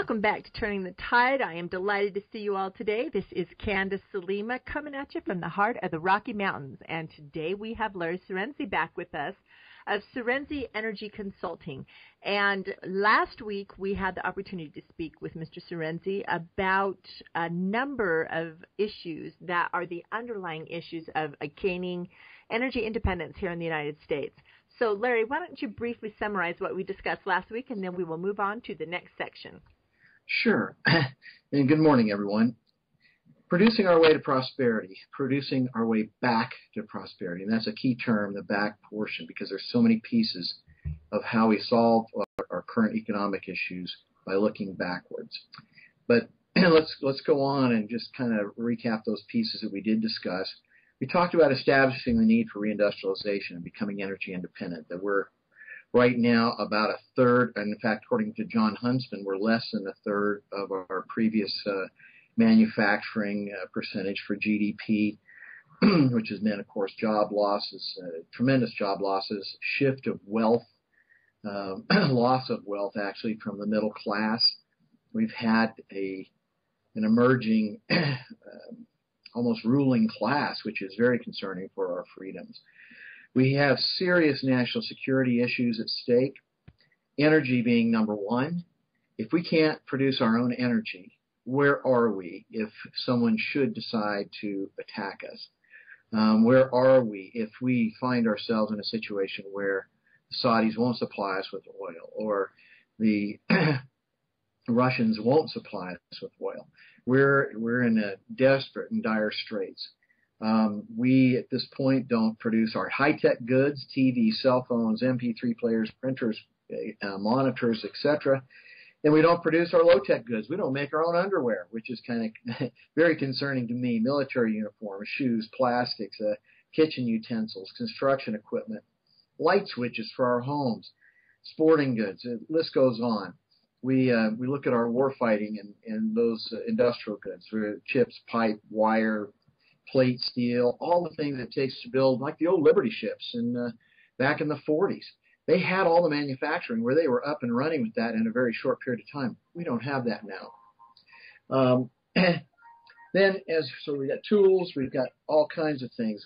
Welcome back to Turning the Tide. I am delighted to see you all today. This is Candace Salima coming at you from the heart of the Rocky Mountains. And today we have Larry Cerenzie back with us of Cerenzie Energy Consulting. And last week we had the opportunity to speak with Mr. Cerenzie about a number of issues that are the underlying issues of gaining energy independence here in the United States. So, Larry, why don't you briefly summarize what we discussed last week, and then we will move on to the next section. Sure. And good morning, everyone. Producing our way to prosperity, producing our way back to prosperity. And that's a key term, the back portion, because there's so many pieces of how we solve our current economic issues by looking backwards. But let's go on and just kind of recap those pieces that we did discuss. We talked about establishing the need for reindustrialization and becoming energy independent, that we're right now about a third, and in fact, according to John Huntsman, we're less than a third of our previous manufacturing percentage for GDP, which has meant, of course, job losses, tremendous job losses, shift of wealth, loss of wealth actually from the middle class. We've had an emerging almost ruling class, which is very concerning for our freedoms. We have serious national security issues at stake, energy being number one. If we can't produce our own energy, where are we if someone should decide to attack us? Where are we if we find ourselves in a situation where the Saudis won't supply us with oil, or the Russians won't supply us with oil? We're in a desperate and dire straits. We, at this point, don't produce our high-tech goods, TV, cell phones, MP3 players, printers, monitors, etc. And we don't produce our low-tech goods. We don't make our own underwear, which is kind of very concerning to me. Military uniforms, shoes, plastics, kitchen utensils, construction equipment, light switches for our homes, sporting goods. The list goes on. We look at our war fighting and those industrial goods, chips, pipe, wire, plate, steel, all the things it takes to build, like the old Liberty ships back in the 40s. They had all the manufacturing where they were up and running with that in a very short period of time. We don't have that now. So we got tools, we've got all kinds of things.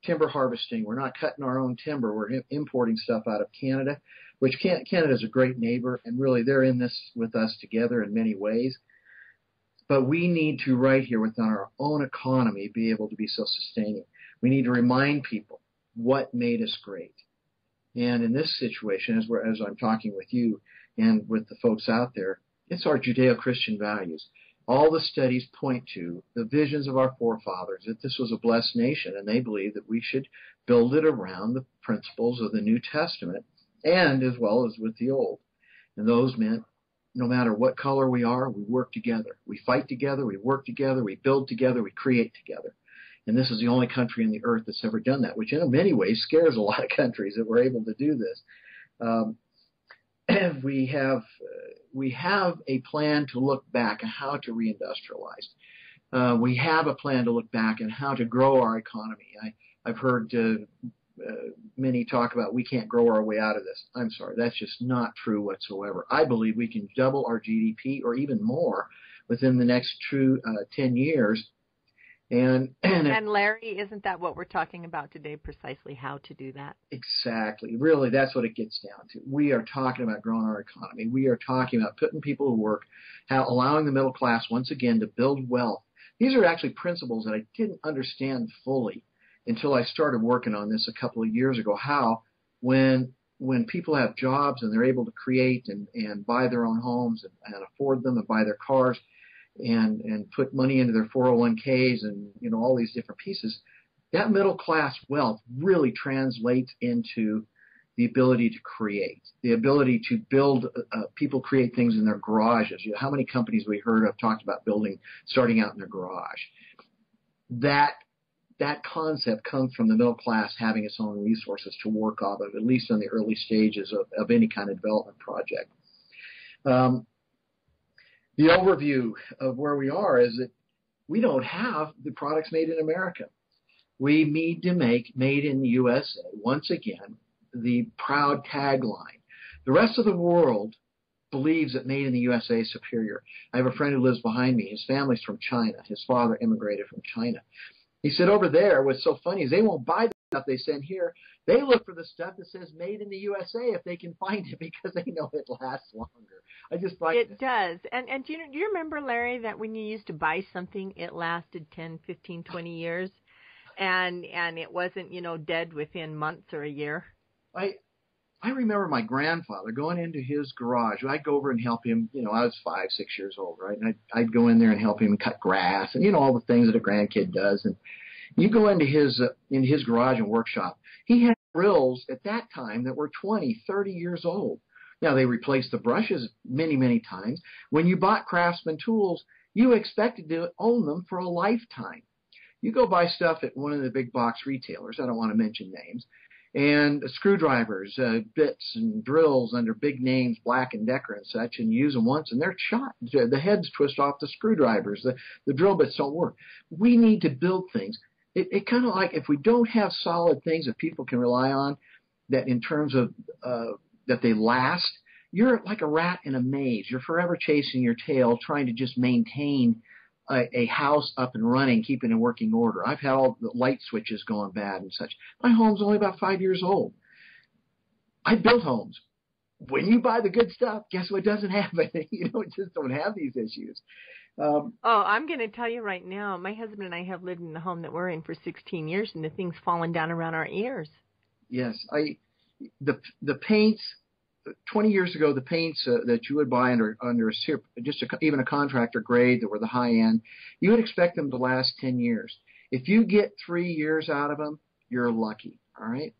Timber harvesting, we're not cutting our own timber, we're importing stuff out of Canada, which Canada's a great neighbor, and really they're in this with us together in many ways. But we need to, right here within our own economy, be able to be self-sustaining. We need to remind people what made us great. And in this situation, as I'm talking with you and with the folks out there, it's our Judeo-Christian values. All the studies point to the visions of our forefathers, that this was a blessed nation, and they believe that we should build it around the principles of the New Testament, and as well as with the Old. And those meant no matter what color we are, we work together. We fight together, we work together, we build together, we create together. And this is the only country in the earth that's ever done that, which in many ways scares a lot of countries that we're able to do this. We have a plan to look back at how to reindustrialize. We have a plan to look back at how to grow our economy. I've heard many talk about we can't grow our way out of this. I'm sorry, that's just not true whatsoever. I believe we can double our GDP or even more within the next 10 years. And Larry, isn't that what we're talking about today, precisely how to do that? Exactly. Really, that's what it gets down to. We are talking about growing our economy. We are talking about putting people to work, allowing the middle class once again to build wealth. These are actually principles that I didn't understand fully until I started working on this a couple of years ago, how when people have jobs and they're able to create and buy their own homes and afford them and buy their cars and put money into their 401ks and, all these different pieces, that middle class wealth really translates into the ability to create, the ability to build. People create things in their garages. How many companies we heard of talked about starting out in their garage? That concept comes from the middle class having its own resources to work off of, at least in the early stages of any kind of development project. The overview of where we are is that we don't have the products made in America. We need to make made in the USA, once again, the proud tagline. The rest of the world believes that made in the USA is superior. I have a friend who lives behind me. His family's from China. His father immigrated from China. He said over there, what's so funny is they won't buy the stuff they send here. They look for the stuff that says made in the USA if they can find it because they know it lasts longer. I just like it does. And do you remember, Larry, that when you used to buy something, it lasted 10, 15, 20 years, and it wasn't, dead within months or a year? I remember my grandfather going into his garage. I'd go over and help him. I was 5, 6 years old, right? And I'd go in there and help him cut grass and, all the things that a grandkid does. And you go into his garage and workshop. He had drills at that time that were 20, 30 years old. Now, they replaced the brushes many, many times. When you bought Craftsman tools, you expected to own them for a lifetime. You go buy stuff at one of the big box retailers, I don't want to mention names, and screwdrivers, bits and drills under big names, Black & Decker and such, and use them once, and they're shot. The heads twist off the screwdrivers. The drill bits don't work. We need to build things. It kind of like if we don't have solid things that people can rely on, that in terms of that they last, you're like a rat in a maze. You're forever chasing your tail, trying to just maintain a house up and running, keeping in working order. I've had all the light switches going bad and such. My home's only about 5 years old. I built homes. When you buy the good stuff, guess what doesn't have it? Just don't have these issues. I'm going to tell you right now, my husband and I have lived in the home that we're in for 16 years, and the thing's fallen down around our ears. Yes. The paints, 20 years ago, the paints that you would buy under even a contractor grade that were the high end, you would expect them to last 10 years. If you get 3 years out of them, you're lucky. All right.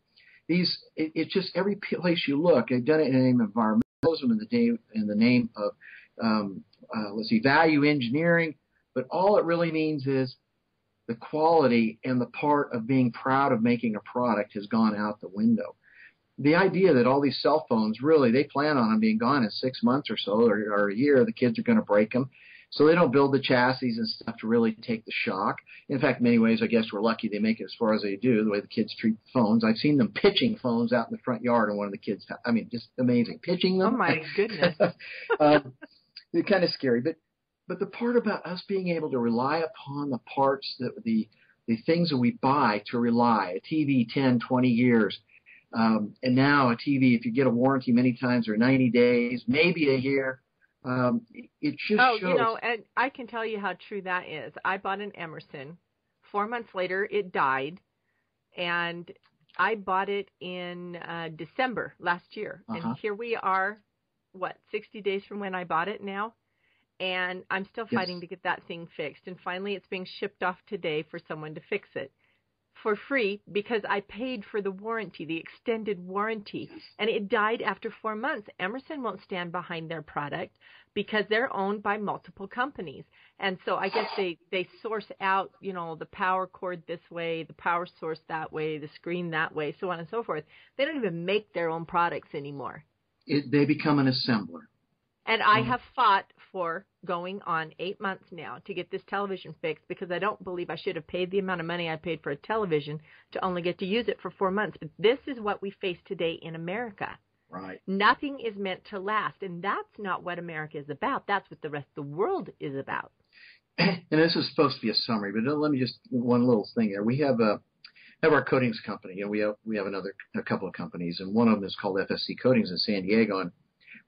It's just every place you look. They've done it in the name of environmentalism, in the name of value engineering. But all it really means is the quality and the part of being proud of making a product has gone out the window. The idea that all these cell phones, really, they plan on them being gone in 6 months or so, or a year, the kids are going to break them. So they don't build the chassis and stuff to really take the shock. In fact, in many ways, I guess we're lucky they make it as far as they do, the way the kids treat the phones. I've seen them pitching phones out in the front yard in one of the kids' I mean, just amazing. Pitching them. Oh, my goodness. They're kind of scary. But the part about us being able to rely upon the parts, the things that we buy to rely, a TV 10, 20 years, and now a TV, if you get a warranty many times, or 90 days, maybe a year, it just shows. And I can tell you how true that is. I bought an Emerson. 4 months later, it died, and I bought it in December last year. And here we are, 60 days from when I bought it now? And I'm still fighting to get that thing fixed. And finally, it's being shipped off today for someone to fix it for free because I paid for the warranty, the extended warranty. And it died after 4 months. Emerson won't stand behind their product because they're owned by multiple companies. And so I guess they source out, the power cord this way, the power source that way, the screen that way, so on and so forth. They don't even make their own products anymore. They become an assembler. And I have fought for going on 8 months now to get this television fixed because I don't believe I should have paid the amount of money I paid for a television to only get to use it for 4 months. But this is what we face today in America. Right. Nothing is meant to last, and that's not what America is about. That's what the rest of the world is about. And this is supposed to be a summary, but let me just one little thing there. We have our coatings company, and we have a couple of companies, and one of them is called FSC Coatings in San Diego, and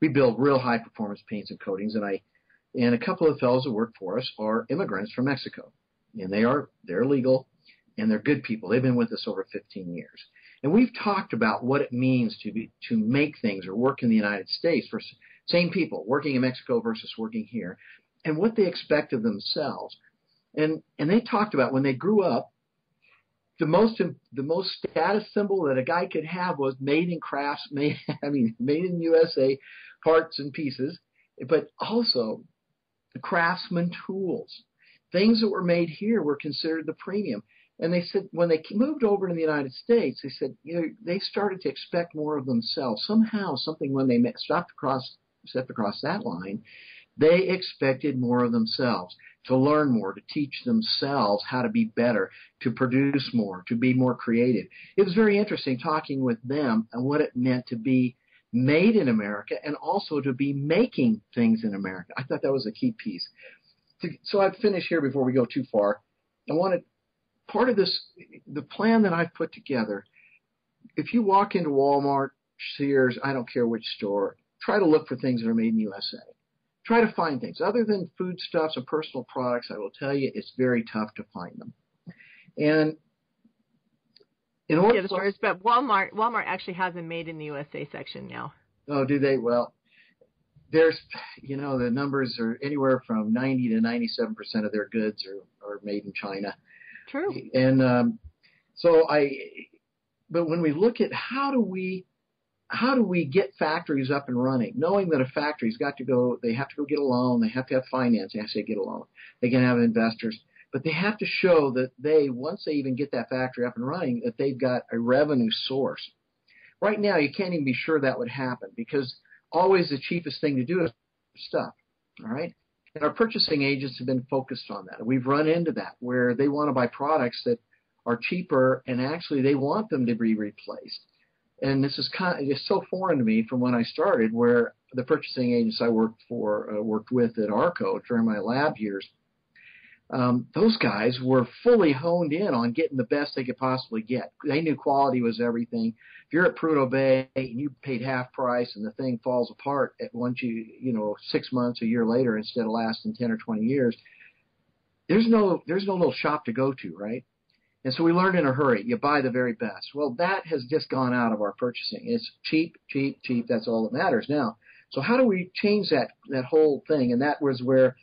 we build real high performance paints and coatings. And a couple of fellows that work for us are immigrants from Mexico, and they're legal, and they're good people. They've been with us over 15 years, and we've talked about what it means to make things or work in the United States for same people working in Mexico versus working here, and what they expect of themselves. And they talked about when they grew up, the most status symbol that a guy could have was made in USA parts and pieces, but also the craftsman tools. Things that were made here were considered the premium. And they said when they moved over to the United States, they said they started to expect more of themselves. Somehow, something when they stepped across that line, they expected more of themselves, to learn more, to teach themselves how to be better, to produce more, to be more creative. It was very interesting talking with them and what it meant to be made in America and also to be making things in America. I thought that was a key piece. So I'd finish here before we go too far. I wanted part of this, the plan that I've put together. If you walk into Walmart, Sears, I don't care which store, try to look for things that are made in the USA. Try to find things. Other than foodstuffs and personal products, I will tell you it's very tough to find them. And in order but Walmart actually has a made in the USA section now. Oh, do they? Well, there's, the numbers are anywhere from 90 to 97% of their goods are made in China. True. And but when we look at how do we get factories up and running, knowing that a factory's got to go, they have to go get a loan, they have to have financing, I say get a loan, they can have investors, but they have to show that once they even get that factory up and running, that they've got a revenue source. Right now, you can't even be sure that would happen because always the cheapest thing to do is stuff, all right? And our purchasing agents have been focused on that. We've run into that where they want to buy products that are cheaper and actually they want them to be replaced. And this is it's so foreign to me from when I started, where the purchasing agents I worked with at ARCO during my lab years, those guys were fully honed in on getting the best they could possibly get. They knew quality was everything. If you're at Prudhoe Bay and you paid half price and the thing falls apart at once 6 months, a year later, instead of lasting 10 or 20 years, there's no little shop to go to, right? And so we learned in a hurry, you buy the very best. Well, that has just gone out of our purchasing. It's cheap, cheap, cheap. That's all that matters now. So how do we change that whole thing? And that was where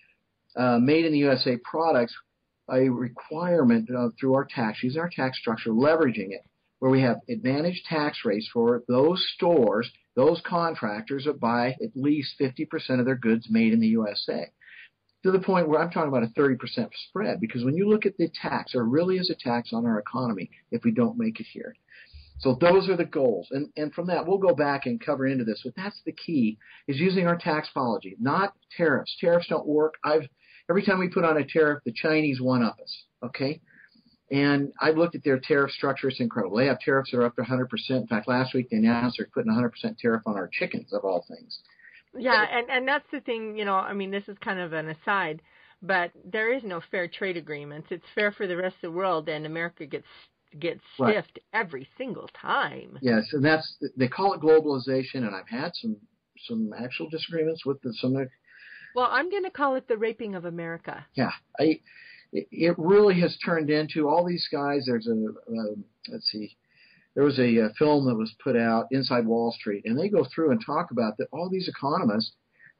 made in the USA products, a requirement through our tax, using our tax structure, leveraging it, where we have advantage tax rates for those stores, those contractors that buy at least 50% of their goods made in the USA. To the point where I'm talking about a 30% spread, because when you look at the tax, there really is a tax on our economy if we don't make it here. So those are the goals. And from that, we'll go back and cover into this, but that's the key, is using our tax policy, not tariffs. Tariffs don't work. Every time we put on a tariff, the Chinese one-up us, okay? And I've looked at their tariff structure. It's incredible. They have tariffs that are up to 100%. In fact, last week they announced they're putting a 100% tariff on our chickens, of all things. Yeah, and that's the thing, this is kind of an aside, but there is no fair trade agreements. It's fair for the rest of the world, and America gets stiffed every single time. Yes, and they call it globalization, and I've had some actual disagreements with some. Well, I'm going to call it the raping of America. Yeah, it really has turned into all these guys. There's there was a film that was put out, Inside Wall Street, and they go through and talk about that all these economists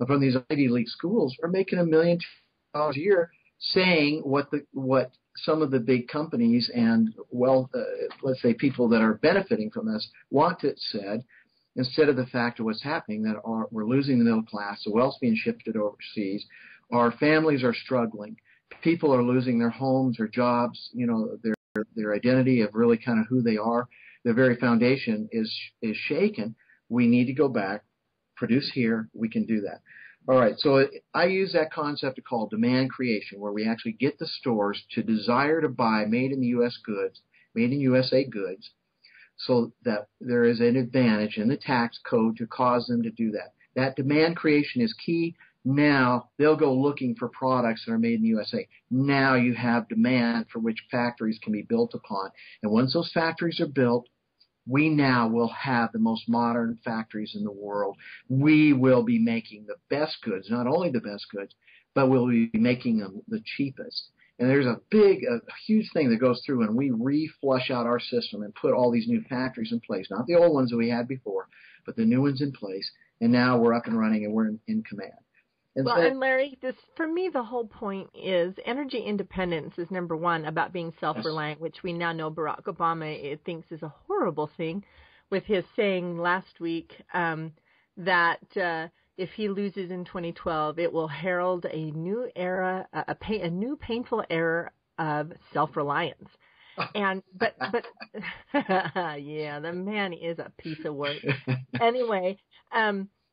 from these Ivy League schools are making $1 million a year, saying what some of the big companies and let's say people that are benefiting from this want it said, instead of the fact of what's happening, that we're losing the middle class, the wealth's being shifted overseas, our families are struggling, people are losing their homes, their jobs, their identity of really kind of who they are. The very foundation is shaken. We need to go back, produce here. We can do that. All right, so I use that concept to call demand creation, where we actually get the stores to desire to buy made in the U.S. goods, made in USA goods, so that there is an advantage in the tax code to cause them to do that. That demand creation is key. Now they'll go looking for products that are made in the USA. Now you have demand for which factories can be built upon. And once those factories are built, we now will have the most modern factories in the world. We will be making the best goods, not only the best goods, but we'll be making them the cheapest. And there's a huge thing that goes through when we re-flush out our system and put all these new factories in place, not the old ones that we had before, but the new ones in place. And now we're up and running and we're in command. And Larry, for me, the whole point is energy independence is number one, about being self-reliant, which we now know Barack Obama thinks is a horrible thing, with his saying last week that if he loses in 2012, it will herald a new era, a new painful era of self-reliance. But yeah, the man is a piece of work. Anyway.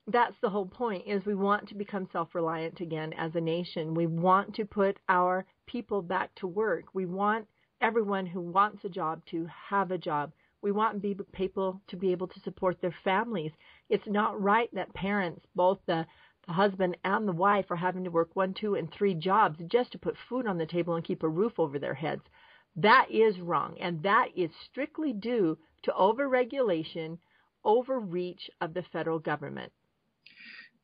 That's the whole point, is we want to become self-reliant again as a nation. We want to put our people back to work. We want everyone who wants a job to have a job. We want people to be able to support their families. It's not right that parents, both the husband and the wife, are having to work 1, 2, and 3 jobs just to put food on the table and keep a roof over their heads. That is wrong, and that is strictly due to overregulation, overreach of the federal government.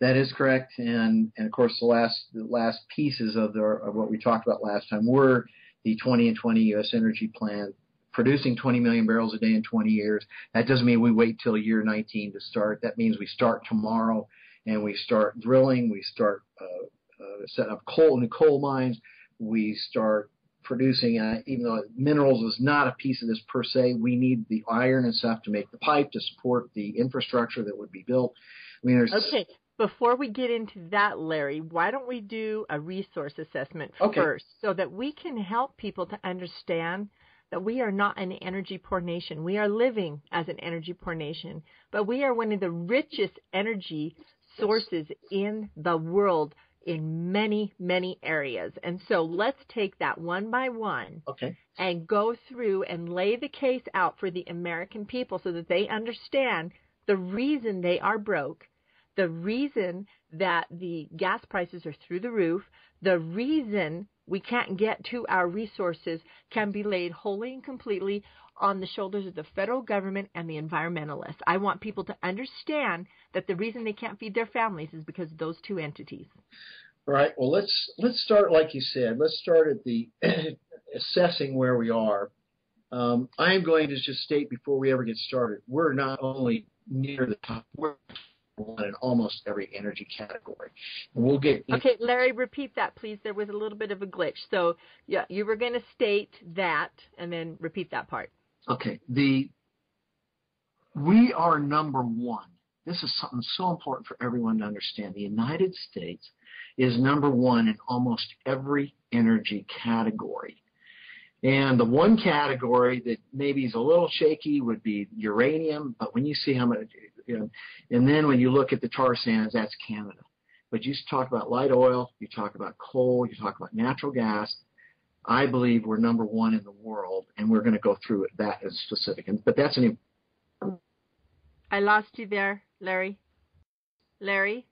That is correct, and of course the last pieces of what we talked about last time were the 20 and 20 U.S. Energy Plan, producing 20 million barrels a day in 20 years. That doesn't mean we wait till year 19 to start. That means we start tomorrow, and we start drilling. We start setting up new coal mines. We start producing, even though minerals is not a piece of this per se, we need the iron and stuff to make the pipe to support the infrastructure that would be built. I mean, okay, before we get into that, Larry, why don't we do a resource assessment first so that we can help people to understand that we are not an energy poor nation. We are living as an energy poor nation, but we are one of the richest energy sources in the world in many, many areas. And so let's take that one by one and go through and lay the case out for the American people so that they understand the reason they are broke, the reason that the gas prices are through the roof, the reason we can't get to our resources can be laid wholly and completely on the shoulders of the federal government and the environmentalists. I want people to understand that the reason they can't feed their families is because of those two entities. All right. Well, let's start, like you said, let's start at the assessing where we are. I am going to just state before we ever get started, we're not only near the top, we're one in almost every energy category. And we'll get okay, Larry, repeat that, please. There was a little bit of a glitch. So, yeah, you were going to state that and then repeat that part. Okay. We are number one. This is something so important for everyone to understand. The United States is number one in almost every energy category. And the one category that maybe is a little shaky would be uranium, but when you see how much, and then when you look at the tar sands, that's Canada. But you talk about light oil, you talk about coal, you talk about natural gas. I believe we're number one in the world, and we're going to go through that as specific. But that's an. I lost you there, Larry. Larry?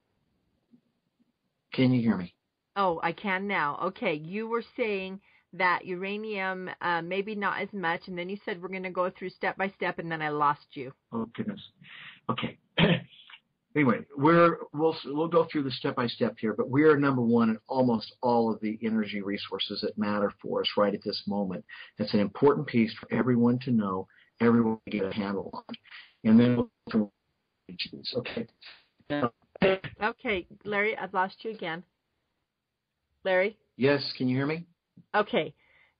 Can you hear me? Oh, I can now. Okay, you were saying that uranium, maybe not as much, and then you said we're going to go through step by step, and then I lost you. Oh, goodness. Okay. Anyway, we'll go through the step by step here, but we are number one in almost all of the energy resources that matter for us right at this moment. That's an important piece for everyone to know, everyone to get a handle on. And then we'll go through regions. Okay. Now, okay, Larry, I've lost you again. Larry? Yes, can you hear me? Okay.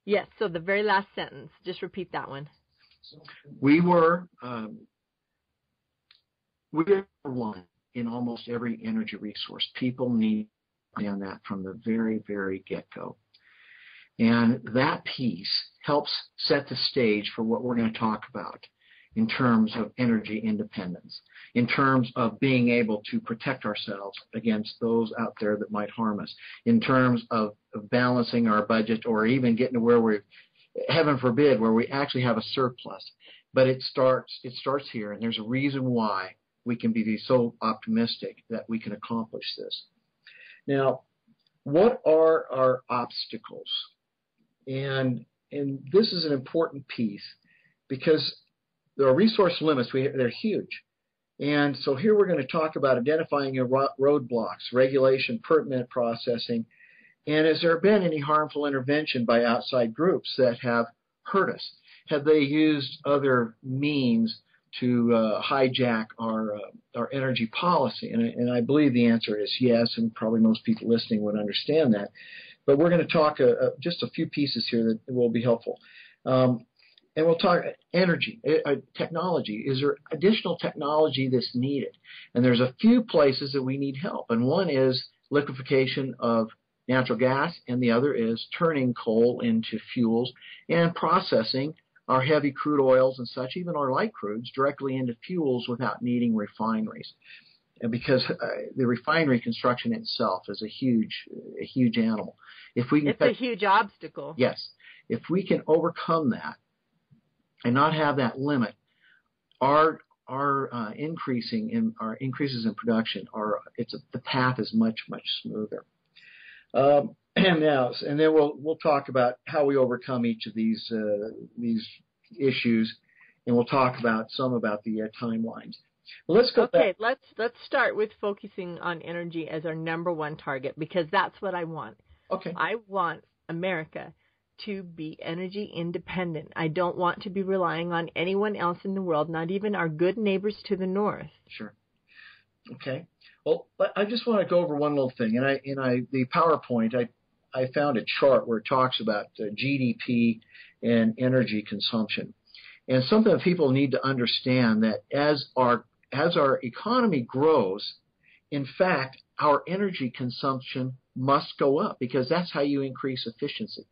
Yes, so the very last sentence, just repeat that one. We were number one in almost every energy resource. People need to understand that from the very, very get-go. And that piece helps set the stage for what we're going to talk about in terms of energy independence, in terms of being able to protect ourselves against those out there that might harm us, in terms of balancing our budget or even getting to where we're, heaven forbid, where we actually have a surplus. But it starts here, and there's a reason why we can be so optimistic that we can accomplish this. Now, what are our obstacles? And this is an important piece because there are resource limits. They're huge. And so here we're going to talk about identifying your roadblocks, regulation, permit processing, and has there been any harmful intervention by outside groups that have hurt us? Have they used other means to hijack our energy policy? And I believe the answer is yes, and probably most people listening would understand that. But we're going to talk just a few pieces here that will be helpful. And we'll talk energy, technology. Is there additional technology that's needed? And there's a few places that we need help. And one is liquefaction of natural gas, and the other is turning coal into fuels and processing our heavy crude oils and such, even our light crudes, directly into fuels without needing refineries. And because the refinery construction itself is a huge animal. If we can it's a huge obstacle. Yes. If we can overcome that and not have that limit our increases in production the path is much smoother. And then we'll talk about how we overcome each of these issues, and we'll talk about the timelines. Let's go back. Okay, let's start with focusing on energy as our number one target, because that's what I want. Okay. I want America to be energy independent. I don't want to be relying on anyone else in the world, not even our good neighbors to the north. Sure. Okay. Well, I just want to go over one little thing. And the PowerPoint, I found a chart where it talks about GDP and energy consumption. And something that people need to understand, that as our economy grows, in fact, our energy consumption must go up, because that's how you increase efficiency.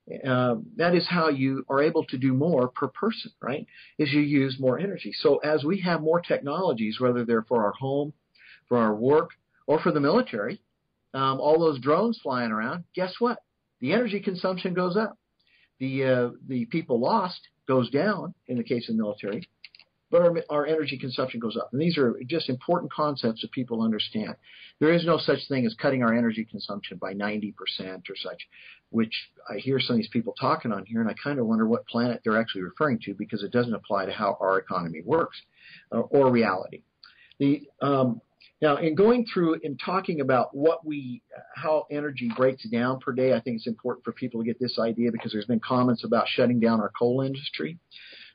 That is how you are able to do more per person, right? Is you use more energy. So as we have more technologies, whether they're for our home, for our work, or for the military, all those drones flying around, guess what? The energy consumption goes up. The people lost goes down in the case of the military, but our energy consumption goes up. And these are just important concepts that people understand. There is no such thing as cutting our energy consumption by 90% or such, which I hear some of these people talking on here, and I kind of wonder what planet they're actually referring to, because it doesn't apply to how our economy works or reality. Now, in going through and talking about how energy breaks down per day, I think it's important for people to get this idea, because there's been comments about shutting down our coal industry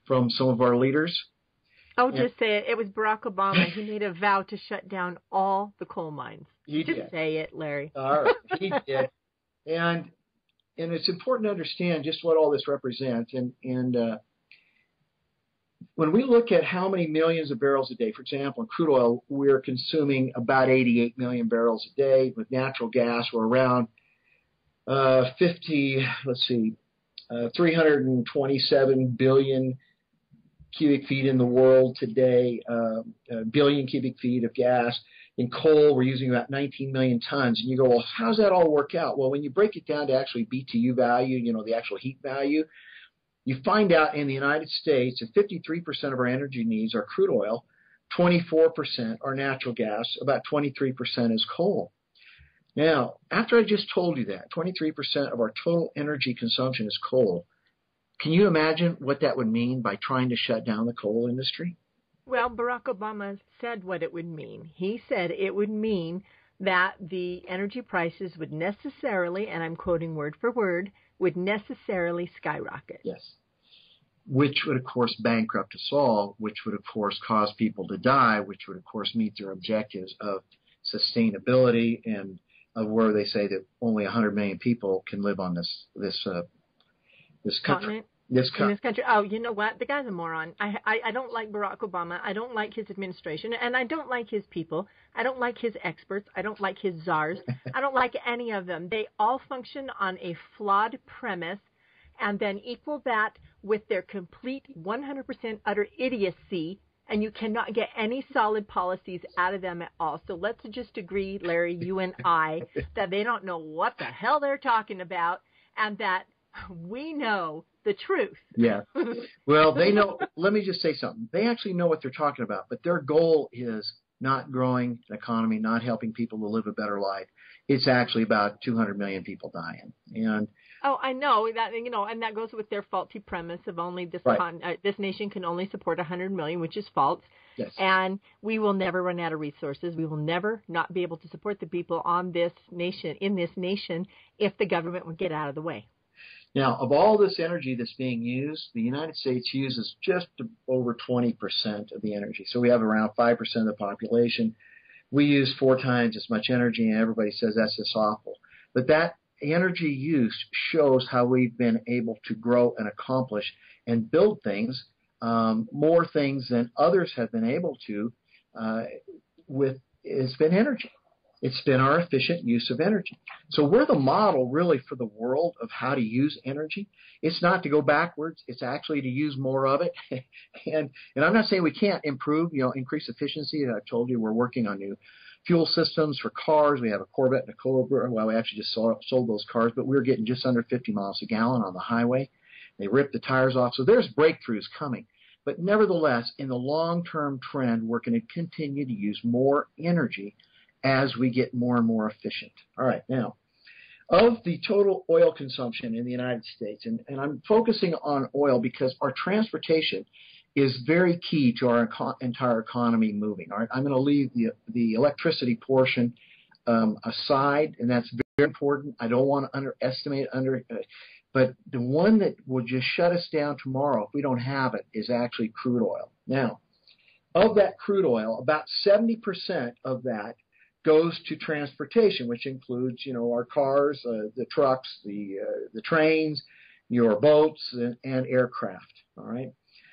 from some of our leaders. I'll just say it. It was Barack Obama. He made a vow to shut down all the coal mines. Just say it, Larry. All right, he did. And it's important to understand just what all this represents. And when we look at how many millions of barrels a day, for example, in crude oil, we're consuming about 88 million barrels a day. With natural gas, we're around 327 billion cubic feet in the world today, a billion cubic feet of gas. In coal, we're using about 19 million tons. And you go, well, how does that all work out? Well, when you break it down to actually BTU value, the actual heat value, you find out in the United States that 53% of our energy needs are crude oil, 24% are natural gas, about 23% is coal. Now, after I just told you that, 23% of our total energy consumption is coal, can you imagine what that would mean by trying to shut down the coal industry? Well, Barack Obama said what it would mean. He said it would mean that the energy prices would necessarily, and I'm quoting word for word, would necessarily skyrocket. Yes. Which would, of course, bankrupt us all, which would, of course, cause people to die, which would, of course, meet their objectives of sustainability and of where they say that only 100 million people can live on this country. In this country. Oh, you know what? The guy's a moron. I don't like Barack Obama. I don't like his administration, and I don't like his people. I don't like his experts. I don't like his czars. I don't like any of them. They all function on a flawed premise, and then equal that with their complete 100% utter idiocy, and you cannot get any solid policies out of them at all. So let's just agree, Larry, you and I, that they don't know what the hell they're talking about, and that we know the truth. Yeah. Well, they know. Let me just say something. They actually know what they're talking about, but their goal is not growing an economy, not helping people to live a better life. It's actually about 200 million people dying. And I know that, and that goes with their faulty premise of only this this nation can only support 100 million, which is false. Yes. And we will never run out of resources. We will never not be able to support the people in this nation, if the government would get out of the way. Now, of all this energy that's being used, the United States uses just over 20% of the energy. So we have around 5% of the population. We use 4 times as much energy, and everybody says that's just awful. But that energy use shows how we've been able to grow and accomplish and build things, more things than others have been able to it's been energy. It's been our efficient use of energy. So we're the model really for the world of how to use energy. It's not to go backwards. It's actually to use more of it. and I'm not saying we can't improve, increase efficiency. And I've told you we're working on new fuel systems for cars. We have a Corvette and a Cobra. Well, we actually just sold those cars, but we were getting just under 50 miles a gallon on the highway. They ripped the tires off. So there's breakthroughs coming. But nevertheless, in the long-term trend, we're going to continue to use more energy as we get more and more efficient. All right, now, of the total oil consumption in the United States, and I'm focusing on oil because our transportation is very key to our entire economy moving. All right, I'm going to leave the electricity portion aside, and that's very important. I don't want to underestimate but the one that will just shut us down tomorrow if we don't have it is actually crude oil. Now, of that crude oil, about 70% of that goes to transportation, which includes, our cars, the trucks, the trains, your boats, and aircraft. All right.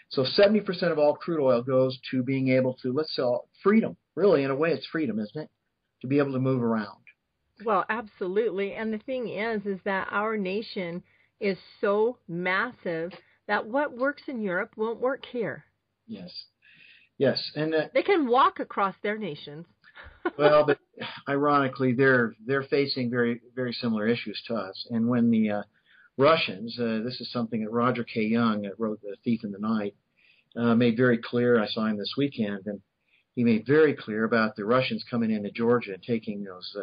So 70% of all crude oil goes to being able to, let's say, freedom. Really, in a way, it's freedom, isn't it? To be able to move around. Well, absolutely. And the thing is that our nation is so massive that what works in Europe won't work here. Yes. And they can walk across their nations. Well, but ironically, they're facing very, very similar issues to us. And when the Russians, this is something that Roger K. Young wrote, The Thief in the Night, made very clear. I saw him this weekend, and he made very clear about the Russians coming into Georgia and taking those,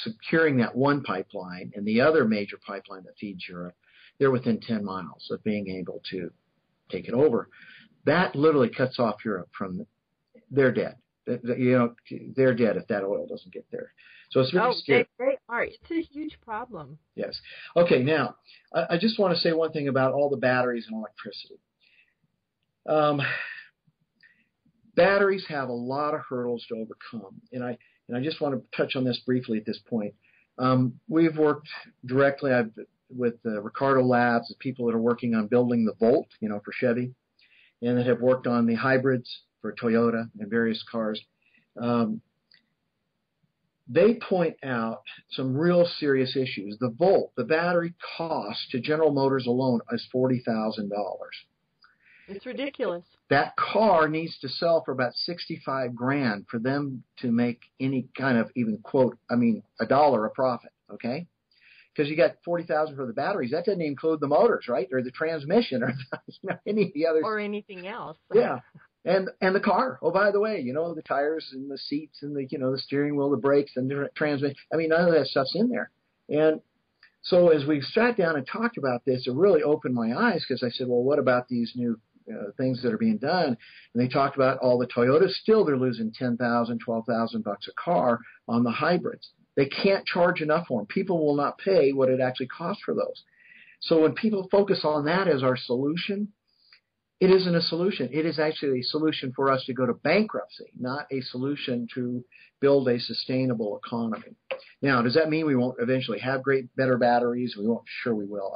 securing that one pipeline and the other major pipeline that feeds Europe. They're within 10 miles of being able to take it over. That literally cuts off Europe from, they're dead. They're dead if that oil doesn't get there. So it's very scary. They are. It's a huge problem. Yes. Okay, now, I just want to say one thing about all the batteries and electricity. Batteries have a lot of hurdles to overcome, and I just want to touch on this briefly at this point. We've worked directly with Ricardo Labs, the people that are working on building the Volt, for Chevy, and that have worked on the hybrids for Toyota and various cars. They point out some real serious issues. The Volt, the battery cost to General Motors alone is $40,000. It's ridiculous. That car needs to sell for about $65,000 for them to make any kind of even $1 a profit. Okay, because you got $40,000 for the batteries. That doesn't include the motors, right, or the transmission, or any of the others, or anything else. Yeah, and the car. Oh, by the way, the tires and the seats and the steering wheel, the brakes, and the transmission. None of that stuff's in there. And so as we sat down and talked about this, it really opened my eyes because I said, well, what about these new things that are being done? And they talked about all the Toyotas. Still, they're losing $10,000, $12,000 a car on the hybrids. They can't charge enough for them. People will not pay what it actually costs for those. So when people focus on that as our solution, it isn't a solution. It is actually a solution for us to go to bankruptcy, not a solution to build a sustainable economy. Now, does that mean we won't eventually have better batteries? We won't. Sure we will.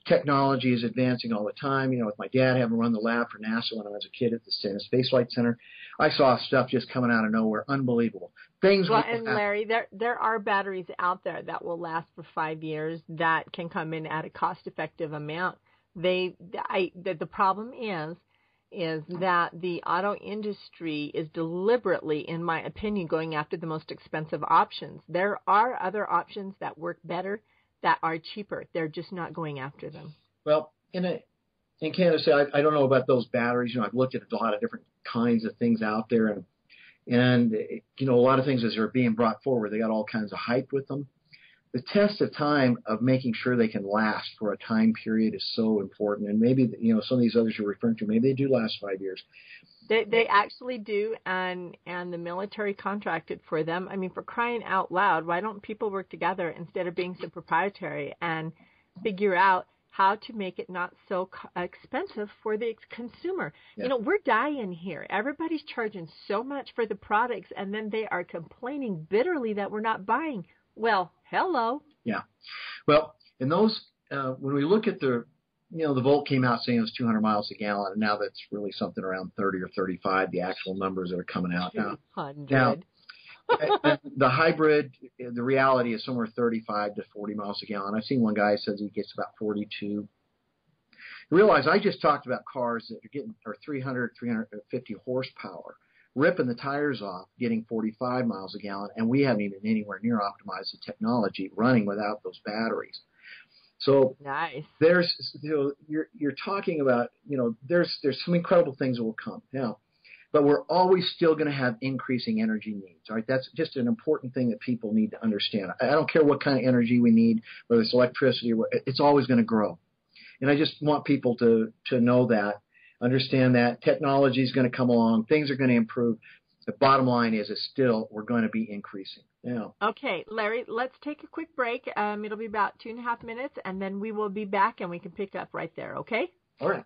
Technology is advancing all the time. With my dad having run the lab for NASA when I was a kid at the Space Flight Center, I saw stuff just coming out of nowhere. Unbelievable. And Larry, there are batteries out there that will last for 5 years that can come in at a cost-effective amount. The problem is that the auto industry is deliberately, in my opinion, going after the most expensive options. There are other options that work better, that are cheaper. They're just not going after them. Well, in Candace, I don't know about those batteries. I've looked at a lot of different kinds of things out there, and a lot of things as they're being brought forward, they got all kinds of hype with them. The test of time of making sure they can last for a time period is so important. And maybe, some of these others you're referring to, maybe they do last 5 years. They actually do, and the military contracted for them. For crying out loud, why don't people work together instead of being so proprietary and figure out how to make it not so expensive for the consumer? Yeah. We're dying here. Everybody's charging so much for the products, and then they are complaining bitterly that we're not buying. Well, hello. Yeah. Well, in those, when we look at the Volt came out saying it was 200 miles a gallon, and now that's really something around 30 or 35, the actual numbers that are coming out now. 200. Now, the hybrid, the reality is somewhere 35 to 40 miles a gallon. I've seen one guy says he gets about 42. Realize I just talked about cars that are 300, 350 horsepower, ripping the tires off, getting 45 miles a gallon, and we haven't even anywhere near optimized the technology running without those batteries. So Nice. there's, you're talking about, there's some incredible things that will come now, but we're always still going to have increasing energy needs. All right, that's just an important thing that people need to understand. I don't care what kind of energy we need, whether it's electricity or what, it's always going to grow. And I just want people to know that, understand that technology is going to come along, things are going to improve. The bottom line is still we're going to be increasing. Now, Okay, Larry, let's take a quick break. It'll be about 2.5 minutes, and then we will be back, and we can pick up right there, okay? all right.